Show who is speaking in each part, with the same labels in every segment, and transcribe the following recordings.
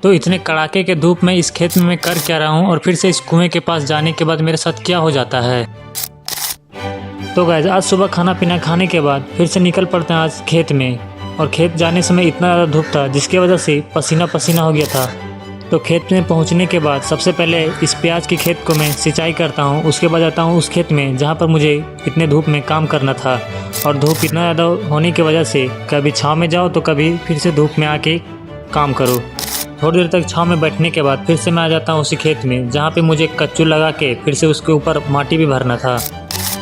Speaker 1: तो इतने कड़ाके के धूप में इस खेत में मैं कर क्या रहा हूँ और फिर से इस कुएं के पास जाने के बाद मेरे साथ क्या हो जाता है। तो गाइस आज सुबह खाना पीना खाने के बाद फिर से निकल पड़ते हैं आज खेत में। और खेत जाने समय इतना ज़्यादा धूप था जिसकी वजह से पसीना पसीना हो गया था। तो खेत में पहुंचने के बाद सबसे पहले इस प्याज की खेत को मैं सिंचाई करता हूं। उसके बाद जाता हूं उस खेत में जहां पर मुझे इतने धूप में काम करना था। और धूप इतना ज़्यादा होने की वजह से कभी छाँव में जाओ तो कभी फिर से धूप में आके काम करो। थोड़ी देर तक छाँव में बैठने के बाद फिर से मैं आ जाता हूँ उसी खेत में जहाँ पे मुझे कच्चू लगा के फिर से उसके ऊपर माटी भी भरना था।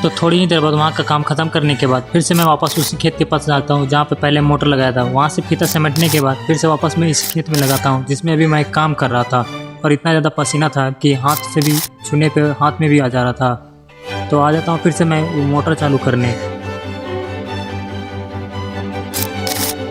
Speaker 1: तो थोड़ी ही देर बाद वहाँ का काम ख़त्म करने के बाद फिर से मैं वापस उसी खेत के पास जाता हूँ जहाँ पे पहले मोटर लगाया था। वहाँ से फीता समेटने के बाद फिर से वापस मैं इस खेत में लगाता हूँ जिसमें अभी मैं काम कर रहा था। और इतना ज़्यादा पसीना था कि हाथ से भी छूने पे हाथ में भी आ जा रहा था। तो आ जाता हूँ फिर से मैं मोटर चालू करने।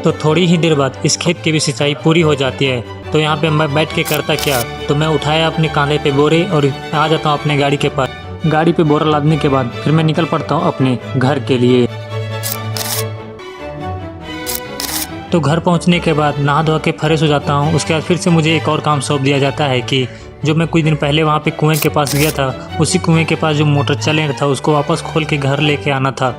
Speaker 1: तो थोड़ी ही देर बाद इस खेत की भी सिंचाई पूरी हो जाती है। तो यहाँ पे मैं बैठ के करता क्या, तो मैं उठाया अपने कांधे पे बोरे और आ जाता हूँ अपने गाड़ी के पास। गाड़ी पे बोरा लादने के बाद फिर मैं निकल पड़ता हूँ अपने घर के लिए। तो घर पहुँचने के बाद नहा धो के फ्रेश हो जाता हूँ। उसके बाद फिर से मुझे एक और काम सौंप दिया जाता है कि जो मैं कुछ दिन पहले वहाँ पे कुएं के पास गया था, उसी कुएं के पास जो मोटर चले था उसको वापस खोल के घर लेके आना था।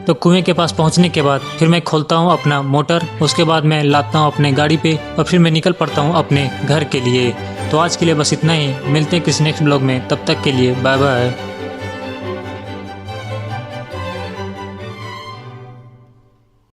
Speaker 1: तो कुएं के पास पहुंचने के बाद फिर मैं खोलता हूं अपना मोटर। उसके बाद मैं लाता हूं अपने गाड़ी पे और फिर मैं निकल पड़ता हूं अपने घर के लिए। तो आज के लिए बस इतना ही। मिलते हैं किसी नेक्स्ट ब्लॉग में, तब तक के लिए बाय बाय।